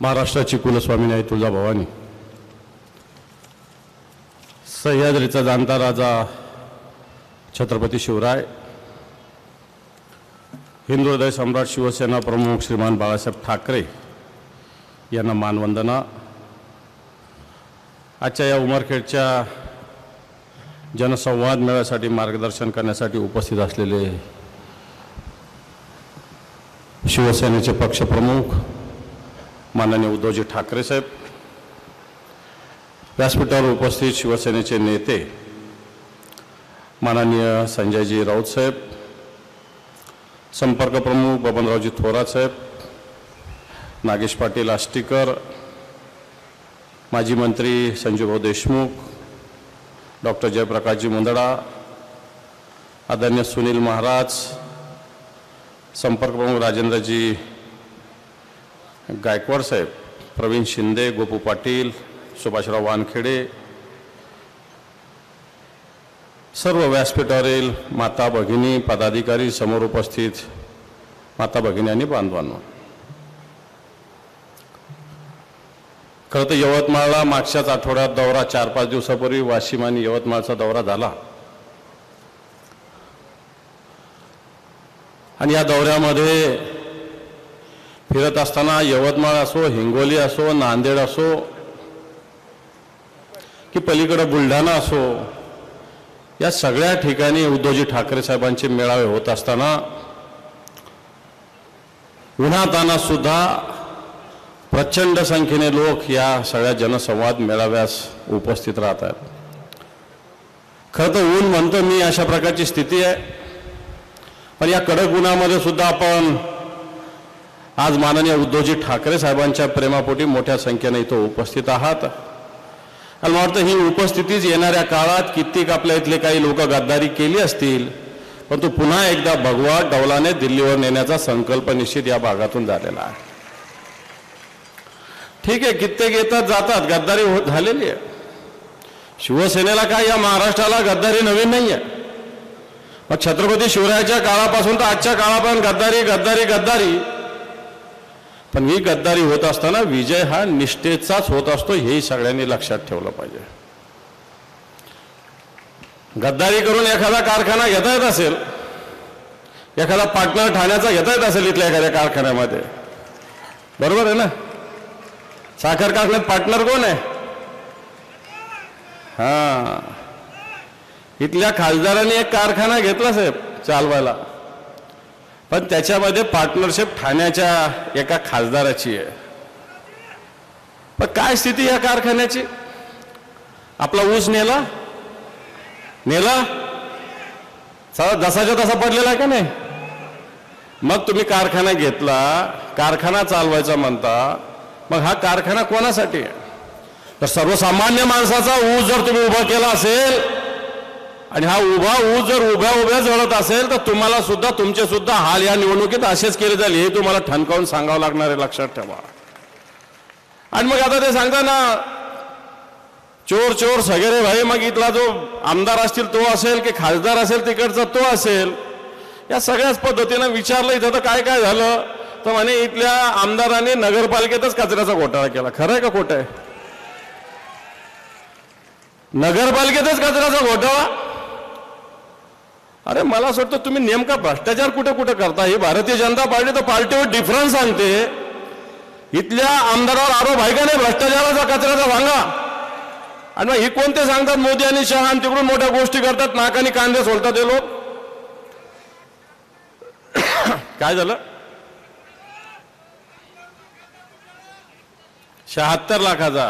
महाराष्ट्राची कुलस्वामिनी आई तुळजाभवानी, सह्याद्रीचा जाणता राजा छत्रपती शिवराय, हिंदू हृदय सम्राट शिवसेना प्रमुख श्रीमान बाळासाहेब ठाकरे यांना मानवंदना। आजच्या या उमरखेडच्या जनसंवाद मेळ्यासाठी मार्गदर्शन करण्यासाठी उपस्थित असलेले शिवसेनेचे पक्षप्रमुख माननीय उद्धवजी ठाकरे साहेब, व्यासपीठावर उपस्थित शिवसेनेचे नेते माननीय संजयजी राऊत साहेब, संपर्क प्रमुख बबनरावजी थोरात साहेब, नागेश पाटील आष्टीकर, माजी मंत्री संजूभाऊ देशमुख, डॉक्टर जयप्रकाशजी मुंदडा, आदरणीय सुनील महाराज, संपर्क प्रमुख राजेंद्रजी गायकवाड साहेब, प्रवीण शिंदे, गोपू पाटील, सुभाषराव वानखेडे, सर्व व्यासपीठावरील माता भगिनी, पदाधिकारी, समोर उपस्थित माता भगिनी आणि बांधवांनो, खरं तर यवतमाळला मागच्याच आठवड्यात दौरा 4-5 दिवसापूर्वी वाशिम आणि यवतमाळचा दौरा झाला आणि या दौऱ्यामध्ये फिरत असताना यवतमाळ असो, हिंगोली असो, नांदेड असो की पलीकडे बुलढाणा असो, या सगळ्या ठिकाणी उद्धवजी ठाकरे साहेबांचे मेळावे होत असताना उन्हातान्हात सुद्धा प्रचंड संख्येने लोक या सगळ्या जनसंवाद मेळाव्यास उपस्थित राहतात। खरं तर ऊन म्हणतो मी अशा प्रकारची स्थिती आहे, पण या कडक उन्हामध्ये सुद्धा आपण आज माननीय उद्धवजी ठाकरे साहेबांच्या प्रेमापोटी मोठ्या संख्येने इथं उपस्थित आहात। आणि मला वाटतं ही उपस्थितीच येणाऱ्या काळात कित्येक आपल्या इथले काही लोक गद्दारी केली असतील, पण तो पुन्हा एकदा भगवा डौलाने दिल्लीवर नेण्याचा संकल्प निश्चित या भागातून झालेला आहे। ठीक आहे, कित्येक येतात जातात, गद्दारी झालेली आहे। शिवसेनेला काय या महाराष्ट्राला गद्दारी नवीन नाही आहे, मग छत्रपती शिवरायाच्या काळापासून तर आजच्या काळापर्यंत गद्दारी गद्दारी गद्दारी। पण ही गद्दारी होत असताना विजय हा निष्ठेचाच होत असतो, हेही सगळ्यांनी लक्षात ठेवलं पाहिजे। गद्दारी करून एखादा कारखाना घेता येत असेल, एखादा पार्टनर ठाण्याचा घेता येत असेल इथल्या एखाद्या कारखान्यामध्ये, बरोबर आहे ना? साखर कारखान्यात पार्टनर कोण आहे? हां, इथल्या खासदारांनी एक कारखाना घेतला साहेब चालवायला, पण त्याच्यामध्ये पार्टनरशिप ठाण्याच्या एका खासदाराची आहे। पण काय स्थिती या कारखान्याची? आपला ऊस नेला जसाच्या तसा पडलेला आहे का नाही? मग तुम्ही कारखाना घेतला, कारखाना चालवायचा म्हणता, मग हा कारखाना कोणासाठी आहे? तर सर्वसामान्य माणसाचा ऊस जर तुम्ही उभा केला असेल आणि हा उभा ऊस जर उभ्या जळत असेल तर तुम्हाला सुद्धा तुमचे सुद्धा हाल या निवडणुकीत असेच केले जाईल, हे तुम्हाला ठणकावून सांगावं लागणार आहे, लक्षात ठेवा। आणि मग आता ते सांगता ना चोर चोर सगळे भाई, मग इथला जो आमदार असतील तो असेल की खासदार असेल तिकडचा तो असेल, या सगळ्याच पद्धतीनं विचारलं इथं तर काय काय झालं, तर म्हणे इथल्या आमदारांनी नगरपालिकेतच कचऱ्याचा घोटाळा केला। खरं आहे का खोटं आहे? नगरपालिकेतच कचऱ्याचा घोटाळा? अरे मला असं वाटतं तुम्ही नेमका भ्रष्टाचार कुठे कुठे करता? ही भारतीय जनता पार्टी तर पार्टीवर डिफरन्स सांगते, इथल्या आमदारावर आरोप आहे का नाही भ्रष्टाचाराचा, कचऱ्याचा भांगा? आणि मग ही कोणते सांगतात मोदी आणि शहा, आणि तिकडून मोठ्या गोष्टी करतात, नाकानी कांदे सोलतात ते लोक। काय झालं? 76 लाखाचा?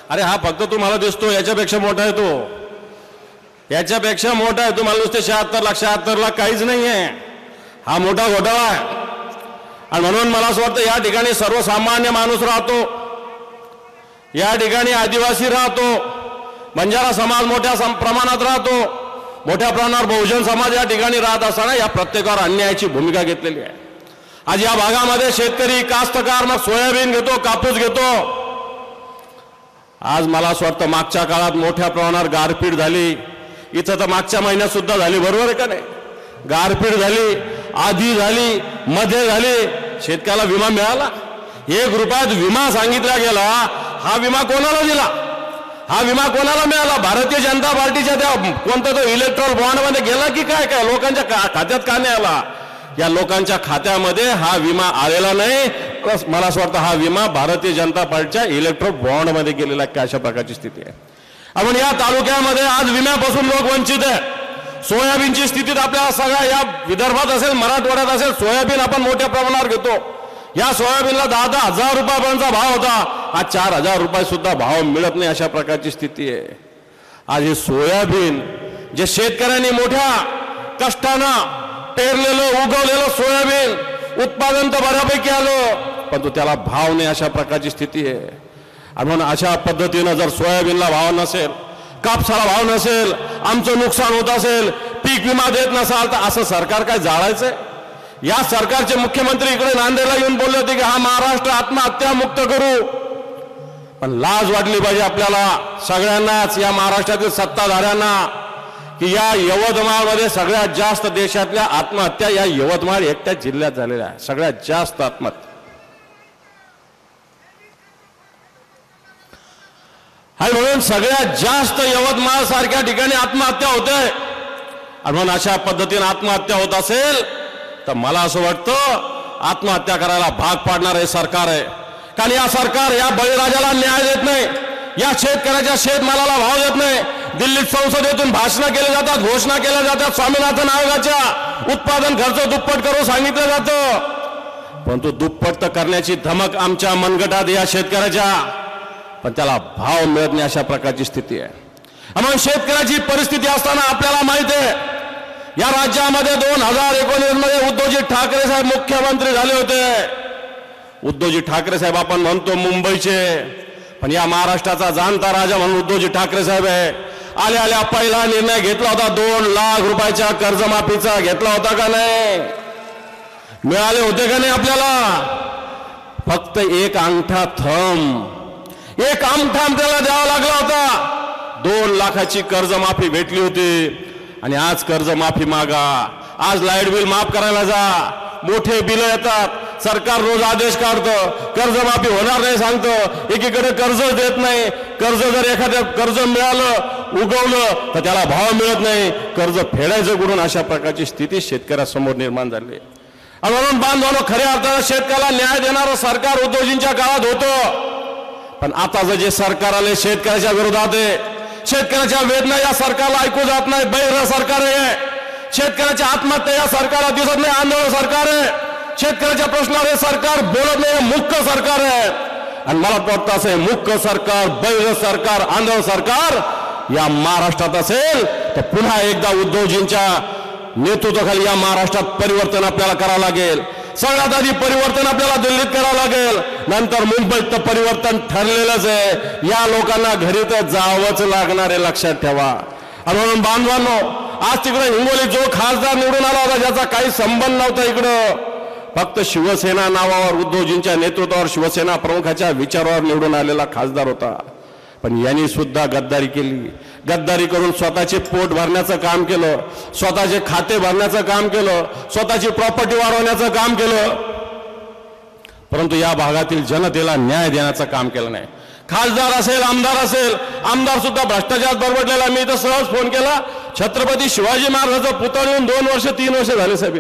अरे हा फक्त तुम्हाला दिसतो, याच्यापेक्षा मोठा आहे तो, याच्यापेक्षा मोठा आहे। तुम्हाला नुसते 76 लाख काहीच नाही आहे, हा मोठा घोटाळा आहे। आणि म्हणून मला असं वाटतं या ठिकाणी सर्वसामान्य माणूस राहतो, या ठिकाणी आदिवासी राहतो, बंजारा समाज मोठ्या प्रमाणात राहतो, मोठ्या प्रमाणावर बहुजन समाज या ठिकाणी राहत असताना या प्रत्येकावर अन्यायाची भूमिका घेतलेली आहे। आज या भागामध्ये शेतकरी, कास्तकार, मग सोयाबीन घेतो, कापूस घेतो। आज मला असं वाटतं मागच्या काळात मोठ्या प्रमाणावर गारपीट झाली, इथं तर मागच्या महिन्यात सुद्धा झाली, बरोबर आहे का नाही? गारपीट झाली, आधी झाली, मध्ये झाली, शेतकऱ्याला विमा मिळाला? 1 रुपयात विमा सांगितला गेला, हा विमा कोणाला दिला, हा विमा कोणाला मिळाला? भारतीय जनता पार्टीच्या त्या कोणता तो इलेक्ट्रॉल बॉन्डमध्ये गेला की काय काय लोकांच्या खात्यात का नाही आला? या लोकांच्या खात्यामध्ये हा विमा आलेला नाही. मला असं वाटतं हा विमा भारतीय जनता पार्टीच्या इलेक्ट्रॉल बॉन्डमध्ये गेलेला काय अशा प्रकारची स्थिती आहे. आपण या तालुक्यामध्ये आज विम्यापासून लोक वंचित आहे. सोयाबीनची स्थिती आपल्या सगळ्या या विदर्भात असेल, मराठवाड्यात असेल, सोयाबीन आपण मोठ्या प्रमाणावर घेतो. या सोयाबीनला 10-10 हजार रुपयापर्यंतचा भाव होता, आज 4,000 रुपये सुद्धा भाव मिळत नाही अशा प्रकारची स्थिती आहे. आज हे सोयाबीन जे शेतकऱ्यांनी मोठ्या कष्टानं पेरलेलं उगवलेलं सोयाबीन उत्पादन तर बऱ्यापैकी आलं, पण त्याला भाव नाही अशा प्रकारची स्थिती आहे. आणि म्हणून अशा पद्धतीनं जर सोयाबीनला भाव नसेल, कापसाला भाव नसेल, आमचं नुकसान होत असेल, पीक विमा देत नसाल, तर असं सरकार काय जाळायचंय? या सरकारचे मुख्यमंत्री इकडे नांदेडला येऊन बोलले होते की हा महाराष्ट्र आत्महत्या मुक्त करू. पण लाज वाटली पाहिजे आपल्याला सगळ्यांनाच, या महाराष्ट्रातील सत्ताधाऱ्यांना, की या यवतमाळमध्ये सगळ्यात जास्त देशातल्या आत्महत्या या यवतमाळ एकट्या जिल्ह्यात झालेल्या आहे. सगळ्यात जास्त आत्महत्या. आणि म्हणून सगळ्यात जास्त यवतमाळ सारख्या ठिकाणी आत्महत्या होते. आणि म्हणून अशा पद्धतीने आत्महत्या होत असेल तर मला असं वाटतं आत्महत्या करायला भाग पाडणार हे सरकार आहे. कारण या सरकार या बळीराजाला न्याय देत नाही, या शेतकऱ्याच्या शेतमालाला भाव देत नाही. दिल्लीत संसदेतून भाषणं केले जातात, घोषणा केल्या जातात, स्वामीनाथन आयोगाच्या उत्पादन खर्च दुप्पट करून सांगितलं जातं, परंतु दुप्पट करण्याची धमक आमच्या मनगटात या शेतकऱ्याच्या, पण त्याला भाव मिळत नाही अशा प्रकारची स्थिती आहे. म्हणून शेतकऱ्याची परिस्थिती असताना आपल्याला माहिती आहे या राज्यामध्ये 2019 मध्ये उद्धवजी ठाकरे साहेब मुख्यमंत्री झाले होते. उद्धवजी ठाकरे साहेब आपण म्हणतो मुंबईचे, पण या महाराष्ट्राचा जाणता राजा म्हणून उद्धवजी ठाकरे साहेब आहे. आल्या आल्या पहिला निर्णय घेतला होता 2 लाख रुपयाच्या कर्जमाफीचा, घेतला होता का नाही? मिळाले होते का नाही आपल्याला? फक्त एक अंगठा थंब, एक अंगठा आपल्याला द्यावा लागला होता. 2 लाखाची कर्जमाफी भेटली होती. आणि आज कर्जमाफी मागा, आज लाईट बिल माफ करायला जा, मोठे बिल येतात, सरकार रोज आदेश काढतं, कर्जमाफी होणार नाही सांगतं, एकीकडे कर्ज देत नाही. कर्ज जर एखाद्या कर्ज मिळालं उगवलं तर त्याला भाव मिळत नाही, कर्ज फेडायचं कुठून अशा प्रकारची स्थिती शेतकऱ्यासमोर निर्माण झाली. म्हणून बांधवांनो, खऱ्या अर्थानं शेतकऱ्याला न्याय देणारं सरकार उद्धवजींच्या काळात होतं. पण आता जे सरकार आले शेतकऱ्याच्या विरोधात आहे, शेतकऱ्याच्या वेदना या सरकारला ऐकू जात नाही. बैर सरकार आहे. शेतकऱ्याच्या आत्महत्या या सरकारला दिसत नाही. आंदोलन सरकार आहे. शेतकऱ्याच्या प्रश्नावर हे सरकार बोलत नाही. मुख्य सरकार आहे. आणि मला वाटतं असं मुख्य सरकार, बैर सरकार, आंदोलन सरकार या महाराष्ट्रात असेल तर पुन्हा एकदा उद्धवजींच्या नेतृत्वाखाली या महाराष्ट्रात परिवर्तन आपल्याला करावं लागेल. सगळ्यात आधी परिवर्तन आपल्याला दिल्लीत करावं लागेल, नंतर मुंबईत तर परिवर्तन ठरलेलंच आहे. या लोकांना घरी तर जावंच लागणार आहे, लक्षात ठेवा. आणि म्हणून बांधवांनो, आज तिकडे हिंगोलीत जो खासदार निवडून आला होता ज्याचा काही संबंध नव्हता इकडं, फक्त शिवसेना नावावर, उद्धवजींच्या नेतृत्वावर, शिवसेना प्रमुखाच्या विचारावर निवडून आलेला खासदार होता. पण यांनी सुद्धा गद्दारी केली. गद्दारी करून स्वतःचे पोट भरण्याचं काम केलं, स्वतःचे खाते भरण्याचं काम केलं, स्वतःची प्रॉपर्टी वाढवण्याचं काम केलं, परंतु या भागातील जनतेला न्याय देण्याचं काम केलं नाही. खासदार असेल, आमदार असेल, आमदार सुद्धा भ्रष्टाचारात बरबडलेला. मी तर सहज फोन केला, छत्रपती शिवाजी महाराजांचा पुतळा येऊन 2 वर्ष 3 वर्ष झाले साहेब.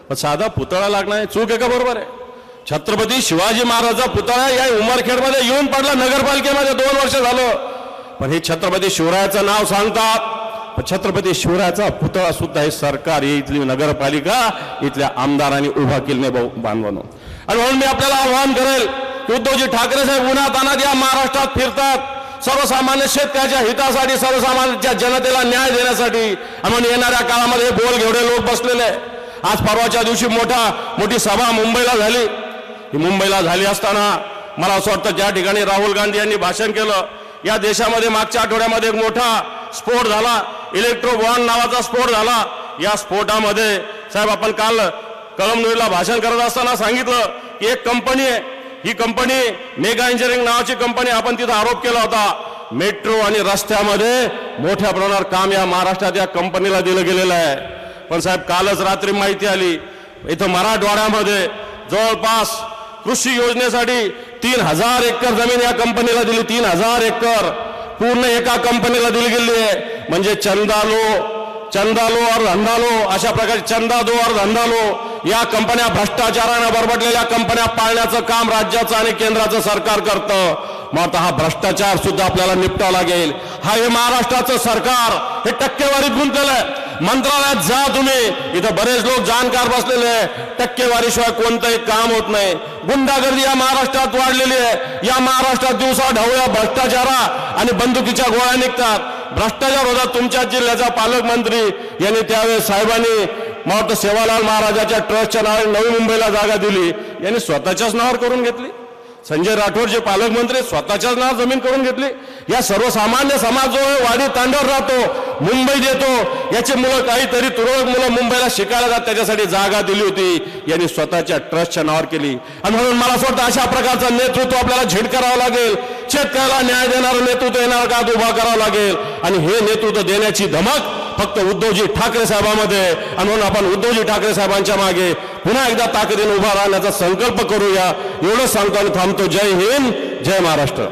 पण साधा पुतळा लागणार आहे, चूक आहे का? बरोबर आहे. छत्रपती शिवाजी महाराजांचा पुतळा या उमरखेडमध्ये येऊन पडला, नगरपालिकेमध्ये 2 वर्ष झालं. पण हे छत्रपती शिवरायाचं नाव सांगतात, पण छत्रपती शिवरायाचा पुतळा सुद्धा हे सरकार, इथली नगरपालिका, इथल्या आमदारांनी उभा केला नाही बांधवांनो. आणि म्हणून मी आपल्याला आवाहन करेल की उद्धवजी ठाकरे साहेब उन्हातान्हात या महाराष्ट्रात फिरतात, सर्वसामान्य शेतकऱ्याच्या हितासाठी, सर्वसामान्य जनतेला न्याय देण्यासाठी. म्हणून येणाऱ्या काळामध्ये बोल घेवडे लोक बसलेले. आज परवाच्या दिवशी मोठी सभा मुंबईला झाली. ही मुंबईला झाली असताना मला असं वाटतं ज्या ठिकाणी राहुल गांधी यांनी भाषण केलं, या देशामध्ये मागच्या आठवड्यामध्ये एक मोठा स्फोट झाला, इलेक्ट्रो बॉन्ड नावाचा स्फोट झाला. या स्फोटामध्ये साहेब आपण काल कळमनुरीला भाषण करत असताना सांगितलं की एक कंपनी आहे, ही कंपनी मेगा इंजिनिअरिंग नावाची कंपनी, आपण तिथं आरोप केला होता मेट्रो आणि रस्त्यामध्ये मोठ्या प्रमाणावर काम या महाराष्ट्रात या कंपनीला दिलं गेलेलं आहे. पण साहेब कालच रात्री माहिती आली, इथं मराठवाड्यामध्ये जवळपास कृषी योजनेसाठी 3000 एकर जमीन या कंपनीला दिली. 3000 एकर पूर्ण एका कंपनीला दिली गेली आहे. म्हणजे चंदा लो और धंदा लो अशा प्रकारे चंदा दो और धंदा लो या कंपन्या भ्रष्टाचाराने बरबडलेल्या कंपन्या पाळण्याचं काम राज्याचं आणि केंद्राचं सरकार करतं. मग आता हा भ्रष्टाचार सुद्धा आपल्याला निपटावा लागेल. हे महाराष्ट्राचं सरकार हे टक्केवारीत गुंतलेलं आहे. मंत्रालयात जा तुम्ही, इथं बरेच लोक जाणकार बसलेले आहे. टक्केवारीशिवाय कोणतंही काम होत नाही. गुंडागर्दी या महाराष्ट्रात वाढलेली आहे. या महाराष्ट्रात दिवसा ढवळ्या भ्रष्टाचारा आणि बंदुकीच्या गोळ्या निघतात. भ्रष्टाचार होता. तुमच्या जिल्ह्याचा पालकमंत्री यांनी त्यावेळेस साहेबांनी मला वाटतं सेवालाल महाराजाच्या ट्रस्टच्या नावाने नवी मुंबईला जागा दिली. यांनी स्वतःच्याच नावावर करून घेतली. संजय राठोड जे पालकमंत्री स्वतःच्याच नावावर जमीन करून घेतली. या सर्वसामान्य समाज जो वाडी तांड्यावर राहतो, मुंबईत येतो, याची मुलं काहीतरी तुरळक मुलं मुंबईला शिकायला जातात, त्याच्यासाठी जागा दिली होती. यांनी स्वतःच्या ट्रस्टच्या नावावर केली. आणि म्हणून मला असं वाटतं अशा प्रकारचं नेतृत्व आपल्याला झेडकारावं लागेल. शेतकऱ्याला न्याय देणारं नेतृत्व येणार का उभा करावं लागेल. आणि हे नेतृत्व देण्याची धमक फक्त उद्धवजी ठाकरे साहेबांमध्ये. आणि म्हणून आपण उद्धवजी ठाकरे साहेबांच्या मागे पुन्हा एकदा ताकदीने उभा राहण्याचा संकल्प करूया. एवढं सांगतो आणि थांबतो. जय हिंद, जय महाराष्ट्र.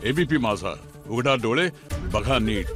एबीपी माझा, उघडा डोळे बघा नीट.